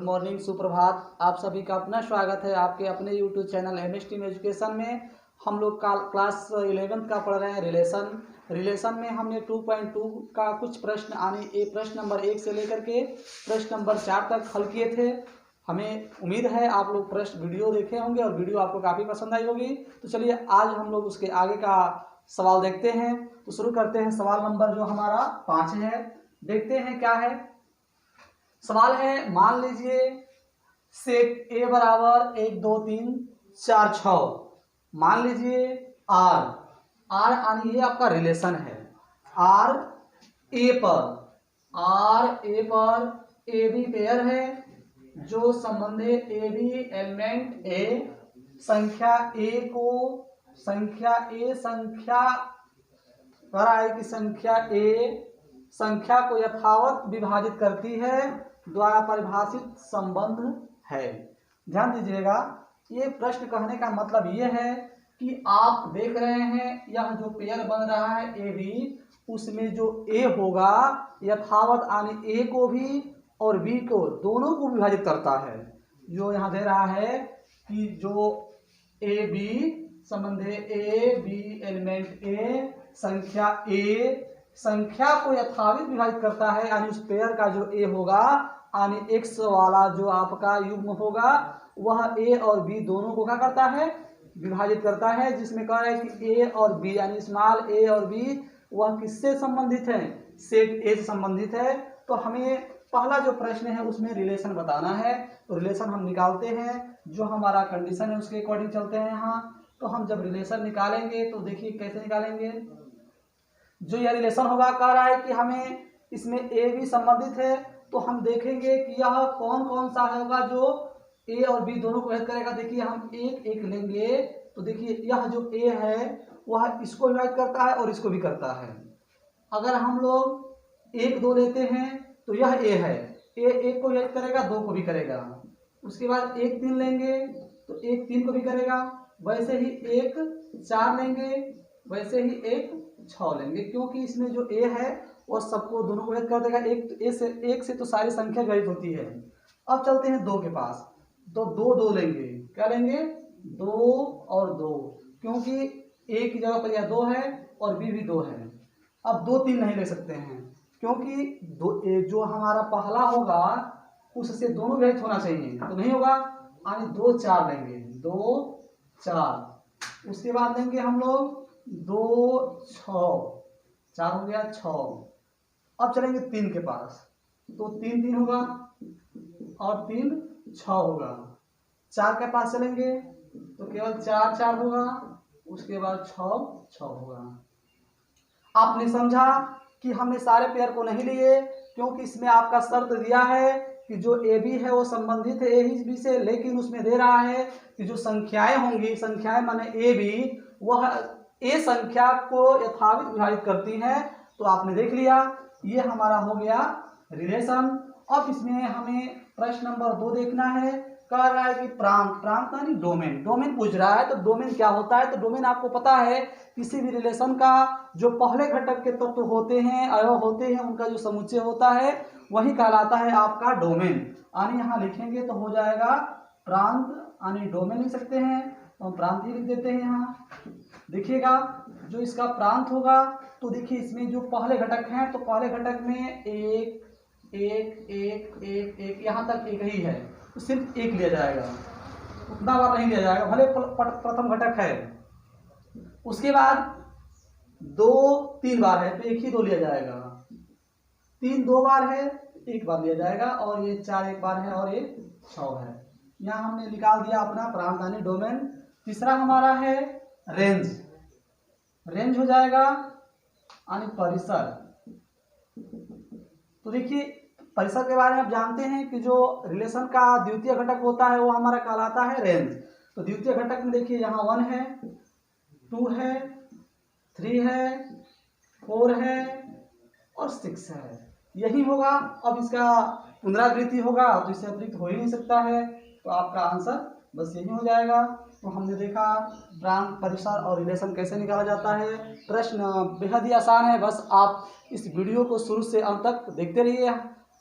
Good morning, सुप्रभात। आप सभी का अपना स्वागत है आपके अपने YouTube channel MS team education में। हम लोग क्लास 11th का पढ़ रहे हैं रिलेशन में हमने 2.2 का कुछ प्रश्न प्रश्न नंबर 1 से लेकर के प्रश्न नंबर 4 तक हल किए थे। हमें उम्मीद है आप लोग प्रश्न वीडियो देखे होंगे और वीडियो आपको काफ़ी पसंद आई होगी। तो चलिए आज हम लोग उसके आगे का सवाल देखते हैं। तो शुरू करते हैं। सवाल नंबर जो हमारा 5 है, देखते हैं क्या है। सवाल है, मान लीजिए सेट ए बराबर 1 2 3 4 6। मान लीजिए आर यानी ये आपका रिलेशन है। आर ए पर ए बी पेयर है जो संबंध है ए बी एलिमेंट ए संख्या संख्या को यथावत विभाजित करती है द्वारा परिभाषित संबंध है। ध्यान दीजिएगा, ये प्रश्न कहने का मतलब ये है कि आप देख रहे हैं यह जो पेयर बन रहा है ए बी, उसमें जो ए होगा यथावत यानी ए को भी और बी को दोनों को विभाजित करता है। जो यहाँ दे रहा है कि जो ए बी संबंध है ए बी एलिमेंट ए संख्या को यथावत विभाजित करता है, यानी उस पेयर का जो ए होगा यानी एक्स वाला जो आपका युग्म होगा वह ए और बी दोनों को क्या करता है, विभाजित करता है। जिसमें कह रहा है कि ए और बी यानी स्मॉल ए और बी वह किससे संबंधित है, सेट ए से संबंधित है। तो हमें पहला जो प्रश्न है उसमें रिलेशन बताना है। तो रिलेशन हम निकालते हैं, जो हमारा कंडीशन है उसके अकॉर्डिंग चलते हैं यहाँ। तो हम जब रिलेशन निकालेंगे तो देखिए कैसे निकालेंगे। जो यह रिलेशन होगा, कह रहा है कि हमें इसमें ए भी संबंधित है, तो हम देखेंगे कि यह कौन कौन सा होगा जो ए और बी दोनों को हेल्प करेगा। देखिए हम एक एक लेंगे तो देखिए यह जो ए है वह इसको विभाजित करता है और इसको भी करता है। अगर हम लोग 1 2 लेते हैं तो यह ए है, ए एक को विभाजित करेगा, 2 को भी करेगा। उसके बाद 1 3 लेंगे तो 1 3 को भी करेगा। वैसे ही 1 4 लेंगे, वैसे ही 1 6 लेंगे, क्योंकि इसमें जो ए है वो सबको दोनों को विभाजित कर देगा। एक से तो सारी संख्या विभाजित होती है। अब चलते हैं 2 के पास, तो 2 2 लेंगे। क्या लेंगे, 2 और 2, क्योंकि ए की जगह पर यह 2 है और बी भी 2 है। अब 2 3 नहीं ले सकते हैं, क्योंकि जो हमारा पहला होगा उससे दोनों विभाजित होना चाहिए, तो नहीं होगा, यानी 2 4 लेंगे, 2 4। उसके बाद लेंगे हम लोग 2 6, 4 हो गया 6। अब चलेंगे 3 के पास, तो 3 3 होगा और 3 6 होगा। 4 के पास चलेंगे तो केवल 4 4 होगा, उसके बाद 6 6 होगा। आपने समझा कि हमने सारे पेयर को नहीं लिए, क्योंकि इसमें आपका शर्त दिया है कि जो ए बी है वो संबंधित है ए बी से, लेकिन उसमें दे रहा है कि जो संख्याएं होंगी, संख्याएं माने ए बी, वह ए संख्या को यथावत विभाजित करती हैं। तो आपने देख लिया, ये हमारा हो गया रिलेशन। अब इसमें हमें प्रश्न नंबर 2 देखना है। कह रहा है कि प्रांत यानी डोमेन पूछ रहा है। तो डोमेन क्या होता है, तो डोमेन आपको पता है किसी भी रिलेशन का जो पहले घटक के तत्व होते हैं, अवयव होते हैं, उनका जो समुच्चय होता है वही कहलाता है आपका डोमेन। यानी यहाँ लिखेंगे तो हो जाएगा प्रांत, यानी डोमेन लिख सकते हैं, तो हम प्रांत ही लिख देते हैं। यहाँ देखिएगा जो इसका प्रांत होगा, तो देखिए इसमें जो पहले घटक हैं, तो पहले घटक में 1 1 1 1 1 यहाँ तक एक ही है, तो सिर्फ 1 लिया जाएगा, उतना बार नहीं लिया जाएगा, भले प्रथम घटक है। उसके बाद 2 3 बार है तो 1 ही 2 लिया जाएगा। 3 2 बार है, 1 बार लिया जाएगा, और ये 4 1 बार है और ये 6 है। यहाँ हमने निकाल दिया अपना प्रांत यानी डोमेन। तीसरा हमारा है रेंज हो जाएगा यानी परिसर। तो देखिए परिसर के बारे में आप जानते हैं कि जो रिलेशन का द्वितीय घटक होता है वो हमारा कहलाता है रेंज। तो द्वितीय घटक में देखिए यहाँ 1 है, 2 है, 3 है, 4 है और 6 है, यही होगा। अब इसका पुनरावृत्ति होगा तो इससे अतिरिक्त हो ही नहीं सकता है, तो आपका आंसर बस यही हो जाएगा। तो हमने देखा प्रांत, परिसर और रिलेशन कैसे निकाला जाता है। प्रश्न बेहद ही आसान है, बस आप इस वीडियो को शुरू से अंत तक देखते रहिए।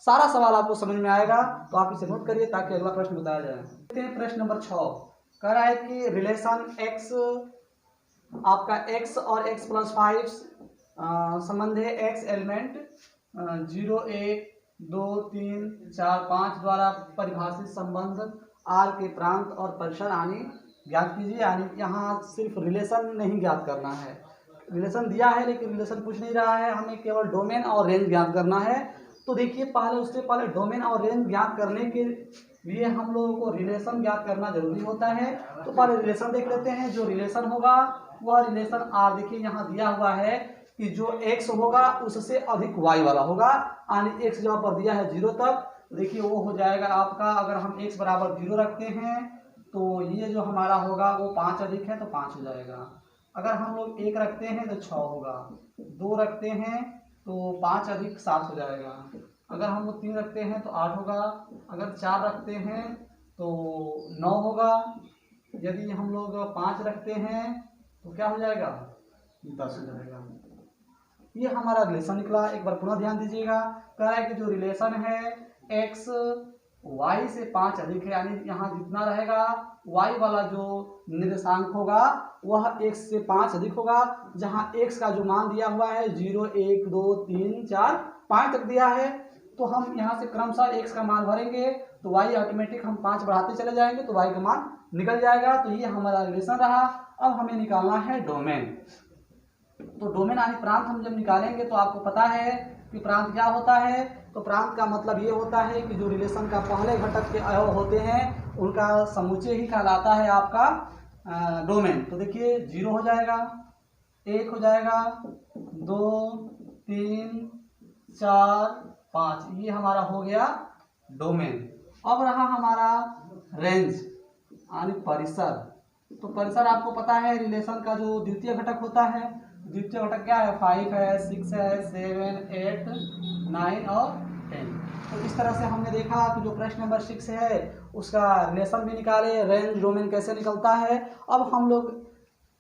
सारा सवाल आपको समझ में आएगा, तो आप इसे नोट करिए ताकि अगला प्रश्न बताया जाए। देखते हैं प्रश्न नंबर 6 कह रहा है कि रिलेशन x आपका x और x+5 संबंध है x एलिमेंट 0 1 2 3 4 5 द्वारा परिभाषित संबंध r के प्रांत और परिसर यानी ज्ञात कीजिए। यानी यहाँ सिर्फ रिलेशन नहीं ज्ञात करना है, रिलेशन दिया है लेकिन रिलेशन पूछ नहीं रहा है, हमें केवल डोमेन और रेंज ज्ञात करना है। तो देखिए उससे पहले डोमेन और रेंज ज्ञात करने के लिए हम लोगों को रिलेशन ज्ञात करना जरूरी होता है। तो पहले रिलेशन देख लेते हैं। जो रिलेशन होगा वह रिलेशन r, देखिए यहाँ दिया हुआ है कि जो x होगा उससे अधिक y वाला होगा, यानी x जहाँ पर दिया है 0 तक, देखिए वो हो जाएगा आपका, अगर हम x बराबर 0 रखते हैं तो ये जो हमारा होगा वो 5 अधिक है तो 5 हो जाएगा। अगर हम लोग 1 रखते हैं तो 6 होगा, 2 रखते हैं तो 5 अधिक 7 हो जाएगा। अगर हम लोग 3 रखते हैं तो 8 होगा, अगर 4 रखते हैं तो 9 होगा, यदि हम लोग 5 रखते हैं तो क्या हो जाएगा 10 हो जाएगा। ये हमारा रिलेशन निकला। एक बार पुनः ध्यान दीजिएगा, कह रहा है कि जो रिलेशन है x y से 5 अधिक है, यानी यहाँ जितना रहेगा y वाला जो निर्देशांक होगा वह x से 5 अधिक होगा। जहाँ x का जो मान दिया हुआ है 0 1 2 3 4 5 तक दिया है, तो हम यहाँ से क्रमशः x का मान भरेंगे तो y ऑटोमेटिक हम 5 बढ़ाते चले जाएंगे तो y का मान निकल जाएगा। तो ये हमारा रिलेशन रहा। अब हमें निकालना है डोमेन। तो डोमेन यानी प्रांत हम जब निकालेंगे तो आपको पता है कि प्रांत क्या होता है। तो प्रांत का मतलब ये होता है कि जो रिलेशन का पहले घटक के अवयव होते हैं उनका समुच्चय ही कहलाता है आपका डोमेन। तो देखिए 0 हो जाएगा, 1 हो जाएगा, 2 3 4 5, ये हमारा हो गया डोमेन। अब रहा हमारा रेंज यानी परिसर। तो परिसर आपको पता है रिलेशन का जो द्वितीय घटक होता है, द्वितीय घटक क्या है 5 है 6 है 7 8 9 और 10। तो इस तरह से हमने देखा कि जो प्रश्न नंबर 6 है उसका रिलेशन भी निकाले, रेंज डोमेन कैसे निकलता है। अब हम लोग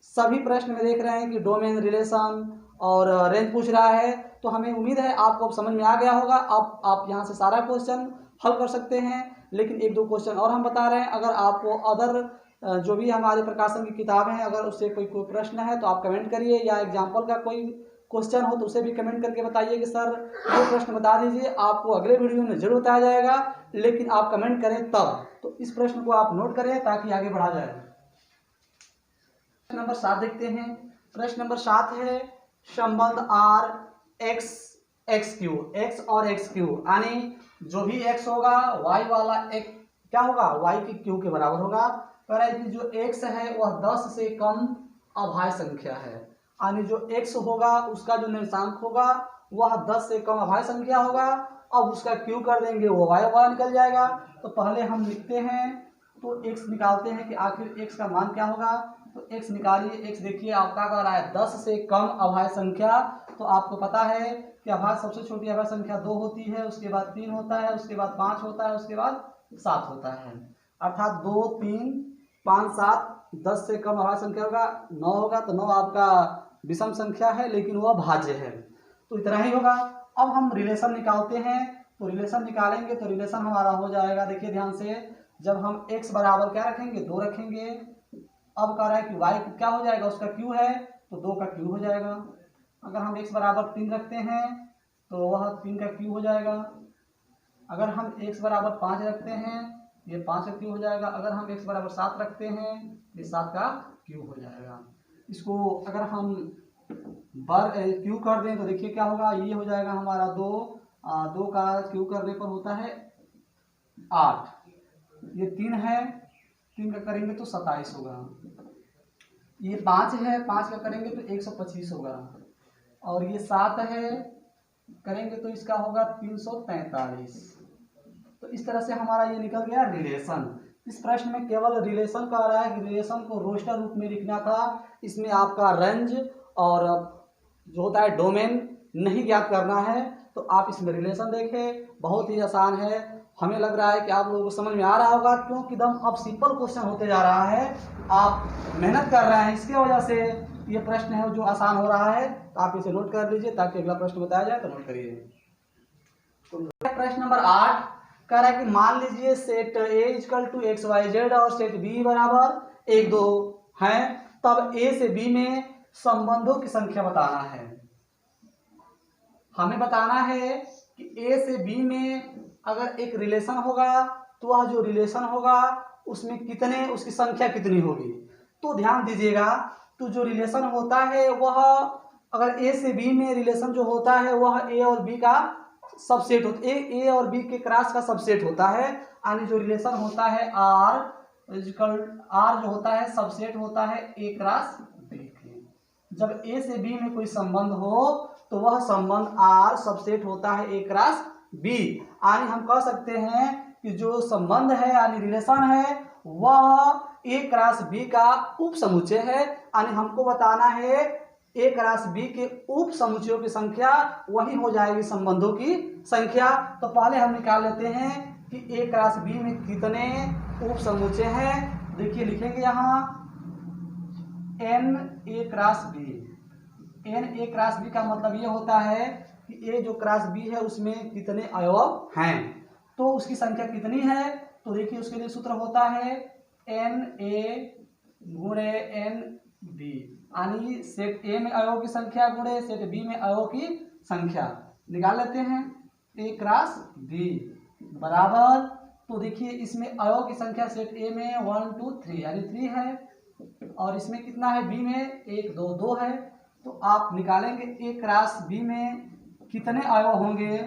सभी प्रश्न में देख रहे हैं कि डोमेन रिलेशन और रेंज पूछ रहा है, तो हमें उम्मीद है आपको अब समझ में आ गया होगा। आप यहाँ से सारा क्वेश्चन हल कर सकते हैं, लेकिन 1-2 क्वेश्चन और हम बता रहे हैं। अगर आपको अदर जो भी हमारे प्रकाशन की किताबें हैं अगर उससे कोई प्रश्न है तो आप कमेंट करिए, या एग्जाम्पल का कोई क्वेश्चन हो तो उसे भी कमेंट करके बताइए कि सर ये प्रश्न बता दीजिए, आपको अगले वीडियो में जरूर बताया जाएगा, लेकिन आप कमेंट करें तब। तो इस प्रश्न को आप नोट करें ताकि आगे बढ़ा जाए। प्रश्न नंबर 7 देखते हैं। प्रश्न नंबर 7 है संबंध r x और x क्यू, यानी जो भी x होगा y वाला एक क्या होगा y की q के बराबर होगा। कह रहा है कि जो x है वह 10 से कम अभाज्य संख्या है, यानी जो x होगा उसका जो निर्देशांक होगा वह 10 से कम अभाज्य संख्या होगा। अब उसका q कर देंगे वो y वाला निकल जाएगा। तो पहले हम लिखते हैं तो x निकालते हैं कि आखिर x का मान क्या होगा। तो x निकालिए, x देखिए आपका कह रहा है 10 से कम अभाज्य संख्या। तो आपको पता है कि अभाज्य सबसे छोटी अभाज्य संख्या 2 होती है, उसके बाद 3 होता है, उसके बाद 5 होता है, उसके बाद 7 होता है। अर्थात 2 3 5 7 10 से कम अभाज्य संख्या होगा 9 होगा। तो 9 आपका विषम संख्या है लेकिन वह भाज्य है, तो इतना ही होगा। अब हम रिलेशन निकालते हैं। तो रिलेशन निकालेंगे तो रिलेशन हमारा हो जाएगा, देखिए ध्यान से, जब हम x बराबर क्या रखेंगे 2 रखेंगे। अब कह रहा है कि y क्या हो जाएगा, उसका q है तो 2 का q हो जाएगा। अगर हम x बराबर 3 रखते हैं तो वह 3 का q हो जाएगा। अगर हम x बराबर 5 रखते हैं ये 5 का q हो जाएगा। अगर हम x बराबर 7 रखते हैं ये 7 का q हो जाएगा। इसको अगर हम q कर दें तो देखिए क्या होगा, ये हो जाएगा हमारा 2 का q करने पर होता है 8, ये 3 है 3 का करेंगे तो 27 होगा, ये 5 है 5 का करेंगे तो 125 होगा, और ये 7 है करेंगे तो इसका होगा 343। तो इस तरह से हमारा ये निकल गया रिलेशन। इस प्रश्न में केवल रिलेशन कह रहा है कि रिलेशन को रोस्टर रूप में लिखना था, इसमें आपका रेंज और जो होता है डोमेन नहीं ज्ञात करना है। तो आप इसमें रिलेशन देखें, बहुत ही आसान है। हमें लग रहा है कि आप लोगों को समझ में आ रहा होगा, क्योंकि एकदम अब सिंपल क्वेश्चन होते जा रहा है, आप मेहनत कर रहे हैं, इसके वजह से ये प्रश्न है जो आसान हो रहा है। तो आप इसे नोट कर लीजिए ताकि अगला प्रश्न बताया जाए तो नोट करिए। तो प्रश्न नंबर 8 कह रहा है कि मान लीजिए set A equal to X Y Z और सेट बी बराबर 1 2 है, तब ए से बी में संबंधों की संख्या बताना है। हमें बताना है कि ए से बी में अगर एक रिलेशन होगा तो वह जो रिलेशन होगा उसमें कितने, उसकी संख्या कितनी होगी। तो ध्यान दीजिएगा, तो जो रिलेशन होता है वह, अगर ए से बी में रिलेशन जो होता है वह ए और बी का सबसेट होता है, ए और बी के क्रॉस का सबसेट होता है। यानी जो रिलेशन होता है आर जो होता है सबसेट होता है ए क्रॉस बी के। जब ए से बी में कोई संबंध हो तो वह संबंध आर सबसेट होता है ए क्रॉस बी। यानी हम कह सकते हैं कि जो संबंध है यानी रिलेशन है वह ए क्रॉस बी का उप समुच्चय है। यानी हमको बताना है ए क्रॉस बी के उप समुच्चयों की संख्या, वही हो जाएगी संबंधों की संख्या। तो पहले हम निकाल लेते हैं कि ए क्रॉस बी में कितने उप समुच्चय हैं। देखिए लिखेंगे यहाँ n A cross B. N A cross B का मतलब ये होता है कि ए जो क्रॉस बी है उसमें कितने अवयव हैं, तो उसकी संख्या कितनी है। तो देखिए उसके लिए सूत्र होता है एन ए गुणे एन बी, यानी सेट ए में अवयव की संख्या गुणे सेट बी में अवयव की संख्या। निकाल लेते हैं ए क्रॉस बी बराबर, तो देखिए इसमें अवयव की संख्या सेट ए में 1 2 3 यानी 3 है, और इसमें कितना है बी में 1 2 2 है। तो आप निकालेंगे ए क्रॉस बी में कितने अवयव होंगे,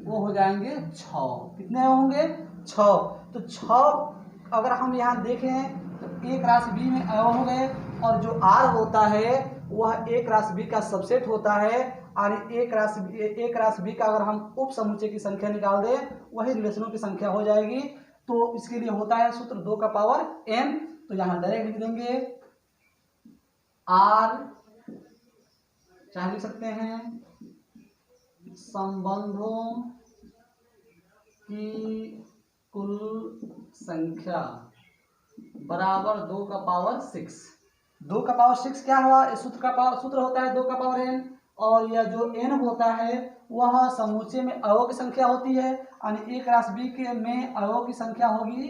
वो हो जाएंगे 6। कितने होंगे 6। तो 6 अगर हम यहाँ देखें तो ए क्रॉस बी में अवयव हो गए, और जो आर होता है वह ए क्रॉस बी का सबसेट होता है। यानी ए क्रॉस बी का अगर हम उप समुच्चय की संख्या निकाल दें वही रिलेशनों की संख्या हो जाएगी। तो इसके लिए होता है सूत्र 2 का पावर n। तो यहाँ डायरेक्ट लिख देंगे आर, चाहे लिख सकते हैं संबंधों की कुल संख्या बराबर 2 का पावर 6। 2 का पावर 6 क्या हुआ, इस सूत्र होता है 2 का पावर n, और यह जो n होता है वह समुच्चय में अवयव की संख्या होती है। यानी ए क्रॉस बी के में अवयव की संख्या होगी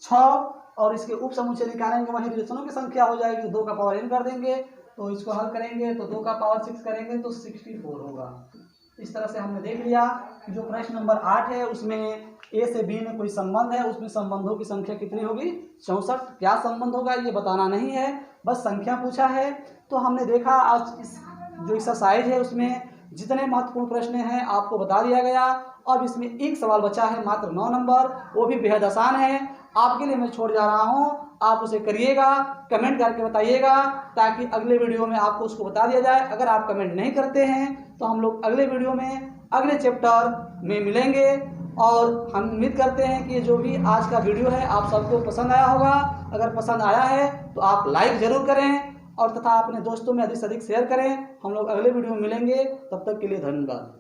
6, और इसके उप समुच्चय निकालेंगे वही रिलेशनों की संख्या हो जाएगी। 2 का पावर n कर देंगे, तो इसको हल करेंगे तो 2 का पावर 6 करेंगे तो 64 होगा। इस तरह से हमने देख लिया कि जो प्रश्न नंबर 8 है उसमें ए से बी में कोई संबंध है, उसमें संबंधों की संख्या कितनी होगी 64। क्या संबंध होगा ये बताना नहीं है, बस संख्या पूछा है। तो हमने देखा आज इस जो एक्सरसाइज है उसमें जितने महत्वपूर्ण प्रश्न हैं आपको बता दिया गया। अब इसमें एक सवाल बचा है मात्र 9 नंबर, वो भी बेहद आसान है, आपके लिए मैं छोड़ जा रहा हूँ। आप उसे करिएगा, कमेंट करके बताइएगा ताकि अगले वीडियो में आपको उसको बता दिया जाए। अगर आप कमेंट नहीं करते हैं तो हम लोग अगले वीडियो में अगले चैप्टर में मिलेंगे, और हम उम्मीद करते हैं कि जो भी आज का वीडियो है आप सबको पसंद आया होगा। अगर पसंद आया है तो आप लाइक ज़रूर करें और तथा अपने दोस्तों में अधिक से अधिक शेयर करें। हम लोग अगले वीडियो में मिलेंगे, तब तक के लिए धन्यवाद।